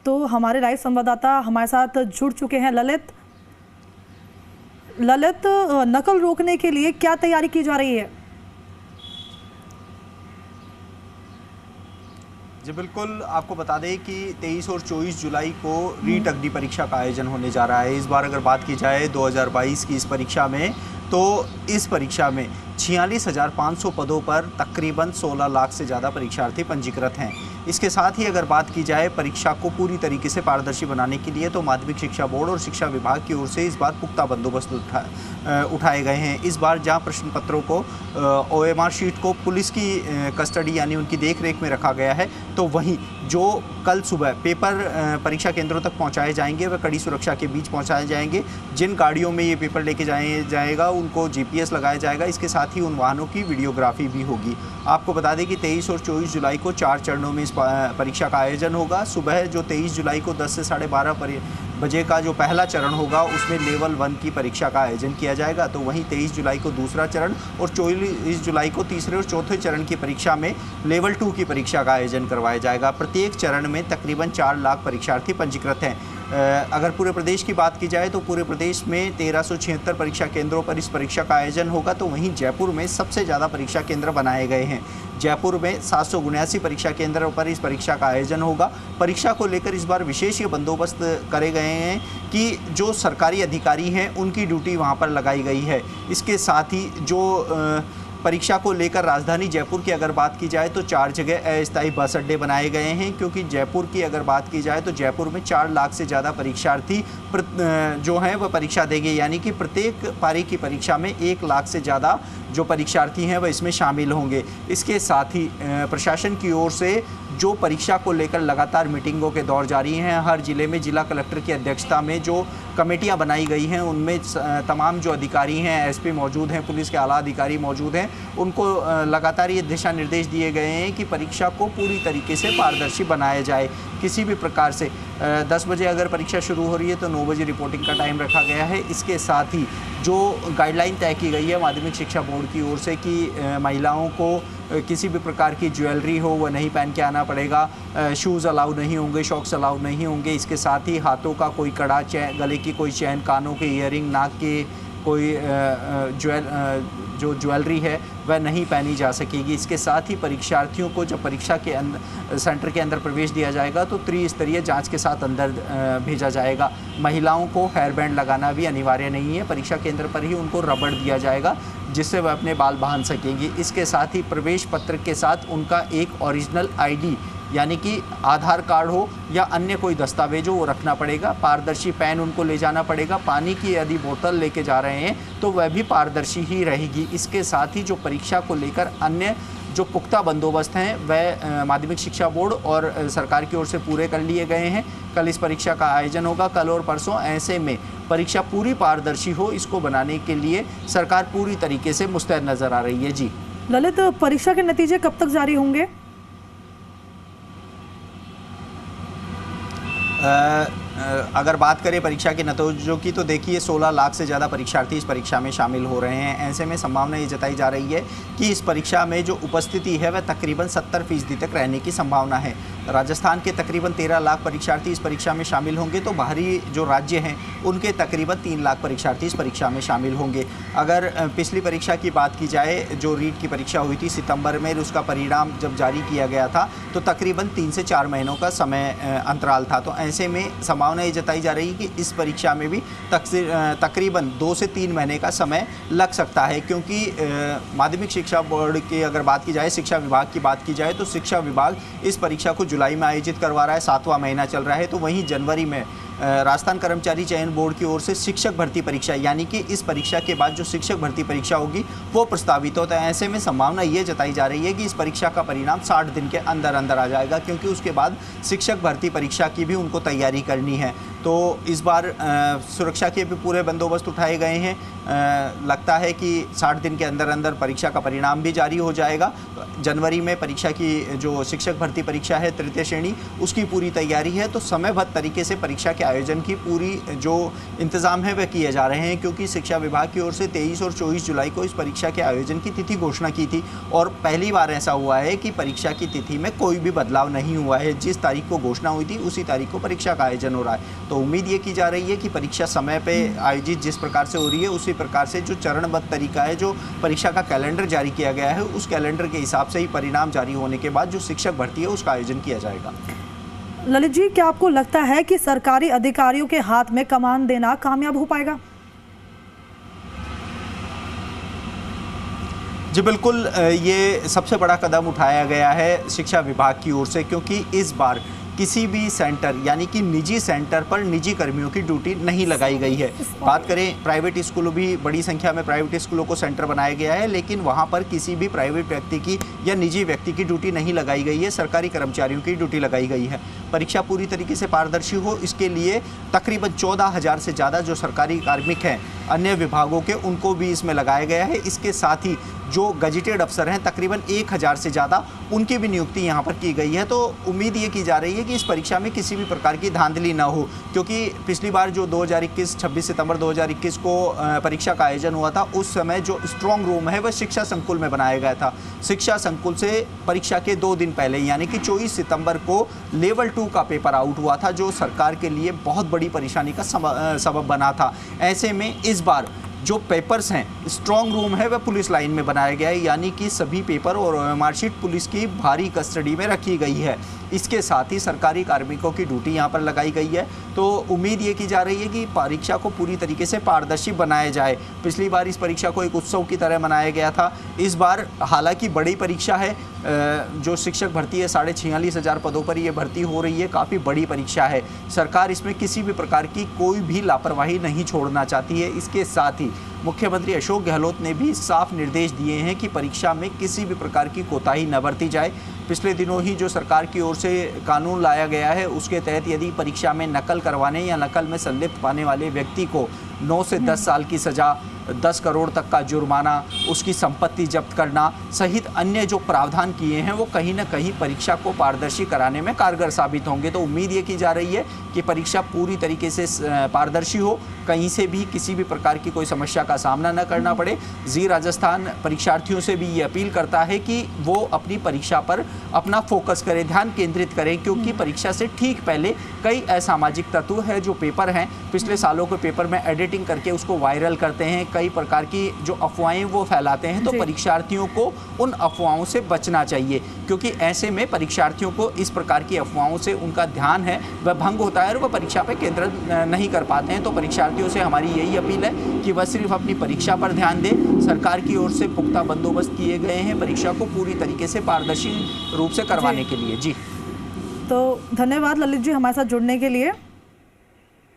तो हमारे लाइव संवाददाता हमारे साथ जुड़ चुके हैं ललित। ललित, नकल रोकने के लिए क्या तैयारी की जा रही है? जी बिल्कुल, आपको बता दें कि 23 और 24 जुलाई को रीट अग्नि परीक्षा का आयोजन होने जा रहा है। इस बार अगर बात की जाए 2022 की इस परीक्षा में, तो इस परीक्षा में 46,500 पदों पर तकरीबन 16 लाख से ज़्यादा परीक्षार्थी पंजीकृत हैं। इसके साथ ही अगर बात की जाए परीक्षा को पूरी तरीके से पारदर्शी बनाने के लिए, तो माध्यमिक शिक्षा बोर्ड और शिक्षा विभाग की ओर से इस बार पुख्ता बंदोबस्त उठाए गए हैं। इस बार जहां प्रश्न पत्रों को OMR शीट को पुलिस की कस्टडी यानी उनकी देखरेख में रखा गया है, तो वहीं जो कल सुबह पेपर परीक्षा केंद्रों तक पहुंचाए जाएंगे वह कड़ी सुरक्षा के बीच पहुंचाए जाएंगे। जिन गाड़ियों में ये पेपर लेके जाएगा उनको GPS लगाया जाएगा। इसके साथ ही उन वाहनों की वीडियोग्राफी भी होगी। आपको बता दें कि 23 और 24 जुलाई को 4 चरणों में इस परीक्षा का आयोजन होगा। सुबह जो 23 जुलाई को 10 से 12:30 बजे का जो पहला चरण होगा उसमें लेवल 1 की परीक्षा का आयोजन किया जाएगा, तो वहीं 23 जुलाई को दूसरा चरण और 24 जुलाई को तीसरे और चौथे चरण की परीक्षा में लेवल 2 की परीक्षा का आयोजन करवाया जाएगा। प्रत्येक चरण में तकरीबन 4 लाख परीक्षार्थी पंजीकृत हैं। अगर पूरे प्रदेश की बात की जाए तो पूरे प्रदेश में 1376 परीक्षा केंद्रों पर इस परीक्षा का आयोजन होगा, तो वहीं जयपुर में सबसे ज़्यादा परीक्षा केंद्र बनाए गए हैं। जयपुर में 779 परीक्षा केंद्रों पर इस परीक्षा का आयोजन होगा। परीक्षा को लेकर इस बार विशेष ये बंदोबस्त करे गए हैं कि जो सरकारी अधिकारी हैं उनकी ड्यूटी वहाँ पर लगाई गई है। इसके साथ ही जो परीक्षा को लेकर राजधानी जयपुर की अगर बात की जाए तो 4 जगह अस्थायी बस अड्डे बनाए गए हैं, क्योंकि जयपुर की अगर बात की जाए तो जयपुर में 4 लाख से ज़्यादा परीक्षार्थी जो हैं वह परीक्षा देंगे, यानी कि प्रत्येक पारी की परीक्षा में 1 लाख से ज़्यादा जो परीक्षार्थी हैं वह इसमें शामिल होंगे। इसके साथ ही प्रशासन की ओर से जो परीक्षा को लेकर लगातार मीटिंगों के दौर जारी हैं। हर जिले में जिला कलेक्टर की अध्यक्षता में जो कमेटियां बनाई गई हैं उनमें तमाम जो अधिकारी हैं, SP मौजूद हैं, पुलिस के आला अधिकारी मौजूद हैं, उनको लगातार ये दिशा निर्देश दिए गए हैं कि परीक्षा को पूरी तरीके से पारदर्शी बनाया जाए। किसी भी प्रकार से 10 बजे अगर परीक्षा शुरू हो रही है तो 9 बजे रिपोर्टिंग का टाइम रखा गया है। इसके साथ ही जो गाइडलाइन तय की गई है माध्यमिक शिक्षा बोर्ड की ओर से कि महिलाओं को किसी भी प्रकार की ज्वेलरी हो वह नहीं पहन के आना पड़ेगा, शूज़ अलाउ नहीं होंगे, शॉक्स अलाउ नहीं होंगे। इसके साथ ही हाथों का कोई कड़ा, गले की कोई चैन, कानों के ईयरिंग, नाक के कोई जो ज्वेलरी है वह नहीं पहनी जा सकेगी। इसके साथ ही परीक्षार्थियों को जब परीक्षा के सेंटर के अंदर प्रवेश दिया जाएगा तो त्रिस्तरीय जांच के साथ अंदर भेजा जाएगा। महिलाओं को हेयर बैंड लगाना भी अनिवार्य नहीं है, परीक्षा केंद्र पर ही उनको रबड़ दिया जाएगा जिससे वह अपने बाल बांध सकेंगी। इसके साथ ही प्रवेश पत्र के साथ उनका एक ओरिजिनल ID यानी कि आधार कार्ड हो या अन्य कोई दस्तावेज हो वो रखना पड़ेगा। पारदर्शी पेन उनको ले जाना पड़ेगा। पानी की यदि बोतल लेके जा रहे हैं तो वह भी पारदर्शी ही रहेगी। इसके साथ ही जो परीक्षा को लेकर अन्य जो पुख्ता बंदोबस्त हैं वह माध्यमिक शिक्षा बोर्ड और सरकार की ओर से पूरे कर लिए गए हैं। कल इस परीक्षा का आयोजन होगा, कल और परसों। ऐसे में परीक्षा पूरी पारदर्शी हो, इसको बनाने के लिए सरकार पूरी तरीके से मुस्तैद नज़र आ रही है। जी ललित, परीक्षा के नतीजे कब तक जारी होंगे? अगर बात करें परीक्षा के नतीजों की तो देखिए 16 लाख से ज़्यादा परीक्षार्थी इस परीक्षा में शामिल हो रहे हैं। ऐसे में संभावना ये जताई जा रही है कि इस परीक्षा में जो उपस्थिति है वह तकरीबन 70% तक रहने की संभावना है। राजस्थान के तकरीबन 13 लाख परीक्षार्थी इस परीक्षा में शामिल होंगे, तो बाहरी जो राज्य हैं उनके तकरीबन 3 लाख परीक्षार्थी इस परीक्षा में शामिल होंगे। अगर पिछली परीक्षा की बात की जाए, जो रीट की परीक्षा हुई थी सितंबर में, उसका परिणाम जब जारी किया गया था तो तकरीबन 3 से 4 महीनों का समय अंतराल था। तो ऐसे में संभावना ये जताई जा रही है कि इस परीक्षा में भी तकरीबन 2 से 3 महीने का समय लग सकता है, क्योंकि माध्यमिक शिक्षा बोर्ड की अगर बात की जाए, शिक्षा विभाग की बात की जाए तो शिक्षा विभाग इस परीक्षा को जुलाई में आयोजित करवा रहा है, 7वां महीना चल रहा है। तो वहीं जनवरी में राजस्थान कर्मचारी चयन बोर्ड की ओर से शिक्षक भर्ती परीक्षा यानी कि इस परीक्षा के बाद जो शिक्षक भर्ती परीक्षा होगी वो प्रस्तावित होता है। ऐसे में संभावना ये जताई जा रही है कि इस परीक्षा का परिणाम 60 दिन के अंदर अंदर आ जाएगा, क्योंकि उसके बाद शिक्षक भर्ती परीक्षा की भी उनको तैयारी करनी है। तो इस बार सुरक्षा के भी पूरे बंदोबस्त उठाए गए हैं। लगता है कि 60 दिन के अंदर अंदर परीक्षा का परिणाम भी जारी हो जाएगा। जनवरी में परीक्षा की जो शिक्षक भर्ती परीक्षा है तृतीय श्रेणी, उसकी पूरी तैयारी है। तो समयबद्ध तरीके से परीक्षा के आयोजन की पूरी जो इंतज़ाम है वह किए जा रहे हैं, क्योंकि शिक्षा विभाग की ओर से 23 और 24 जुलाई को इस परीक्षा के आयोजन की तिथि घोषणा की थी और पहली बार ऐसा हुआ है कि परीक्षा की तिथि में कोई भी बदलाव नहीं हुआ है। जिस तारीख को घोषणा हुई थी उसी तारीख को परीक्षा का आयोजन हो रहा है। तो उम्मीद ये की जा रही है कि परीक्षा समय पे आयोजित जिस प्रकार से हो रही है उसी प्रकार से जो चरणबद्ध तरीका है, जो परीक्षा का कैलेंडर जारी किया गया है, उस कैलेंडर के हिसाब से ही परिणाम जारी होने के बाद जो शिक्षक भर्ती है उसका आयोजन किया जाएगा। ललित जी, क्या आपको लगता है कि सरकारी अधिकारियों के हाथ में कमान देना कामयाब हो पाएगा? जी बिल्कुल, ये सबसे बड़ा कदम उठाया गया है शिक्षा विभाग की ओर से, क्योंकि इस बार किसी भी सेंटर यानी कि निजी सेंटर पर निजी कर्मियों की ड्यूटी नहीं लगाई गई है। बात करें प्राइवेट स्कूलों, भी बड़ी संख्या में प्राइवेट स्कूलों को सेंटर बनाया गया है, लेकिन वहाँ पर किसी भी प्राइवेट व्यक्ति की या निजी व्यक्ति की ड्यूटी नहीं लगाई गई है। सरकारी कर्मचारियों की ड्यूटी लगाई गई है। परीक्षा पूरी तरीके से पारदर्शी हो, इसके लिए तकरीबन 14,000 से ज़्यादा जो सरकारी कार्मिक हैं अन्य विभागों के, उनको भी इसमें लगाया गया है। इसके साथ ही जो गजेटेड अफसर हैं तकरीबन 1,000 से ज़्यादा, उनकी भी नियुक्ति यहाँ पर की गई है। तो उम्मीद ये की जा रही है कि इस परीक्षा में किसी भी प्रकार की धांधली ना हो, क्योंकि पिछली बार जो 26 सितंबर 2021 को परीक्षा का आयोजन हुआ था, उस समय जो स्ट्रॉन्ग रूम है वह शिक्षा संकुल में बनाया गया था। शिक्षा संकुल से परीक्षा के 2 दिन पहले यानी कि 24 सितंबर को लेवल 2 का पेपर आउट हुआ था, जो सरकार के लिए बहुत बड़ी परेशानी का सबब बना था। ऐसे में इस बार जो पेपर्स हैं, स्ट्रॉन्ग रूम है, वह पुलिस लाइन में बनाया गया है, यानी कि सभी पेपर और मार्कशीट पुलिस की भारी कस्टडी में रखी गई है। इसके साथ ही सरकारी कार्मिकों की ड्यूटी यहाँ पर लगाई गई है। तो उम्मीद ये की जा रही है कि परीक्षा को पूरी तरीके से पारदर्शी बनाया जाए। पिछली बार इस परीक्षा को एक उत्सव की तरह मनाया गया था। इस बार हालांकि बड़ी परीक्षा है, जो शिक्षक भर्ती है 46,500 पदों पर ये भर्ती हो रही है, काफ़ी बड़ी परीक्षा है। सरकार इसमें किसी भी प्रकार की कोई भी लापरवाही नहीं छोड़ना चाहती है। इसके साथ ही मुख्यमंत्री अशोक गहलोत ने भी साफ निर्देश दिए हैं कि परीक्षा में किसी भी प्रकार की कोताही न बरती जाए। पिछले दिनों ही जो सरकार की ओर से कानून लाया गया है, उसके तहत यदि परीक्षा में नकल करवाने या नकल में संलिप्त पाने वाले व्यक्ति को 9 से 10 साल की सज़ा, 10 करोड़ तक का जुर्माना, उसकी संपत्ति जब्त करना सहित अन्य जो प्रावधान किए हैं वो कहीं ना कहीं परीक्षा को पारदर्शी कराने में कारगर साबित होंगे। तो उम्मीद ये की जा रही है कि परीक्षा पूरी तरीके से पारदर्शी हो, कहीं से भी किसी भी प्रकार की कोई समस्या का सामना न करना पड़े। जी राजस्थान परीक्षार्थियों से भी ये अपील करता है कि वो अपनी परीक्षा पर अपना फोकस करें, ध्यान केंद्रित करें, क्योंकि परीक्षा से ठीक पहले कई असामाजिक तत्व हैं जो पेपर हैं, पिछले सालों के पेपर में एडिटिंग करके उसको वायरल करते हैं, कई प्रकार की जो अफवाहें वो फैलाते हैं। तो परीक्षार्थियों को उन अफवाहों से बचना चाहिए, क्योंकि ऐसे में परीक्षार्थियों को इस प्रकार की अफवाहों से उनका ध्यान है वह भंग होता है और वह परीक्षा पर केंद्रित नहीं कर पाते हैं। तो परीक्षार्थियों से हमारी यही अपील है कि वह सिर्फ अपनी परीक्षा पर ध्यान दें। सरकार की ओर से पुख्ता बंदोबस्त किए गए हैं परीक्षा को पूरी तरीके से पारदर्शी रूप से करवाने के लिए। जी तो धन्यवाद ललित जी हमारे साथ जुड़ने के लिए।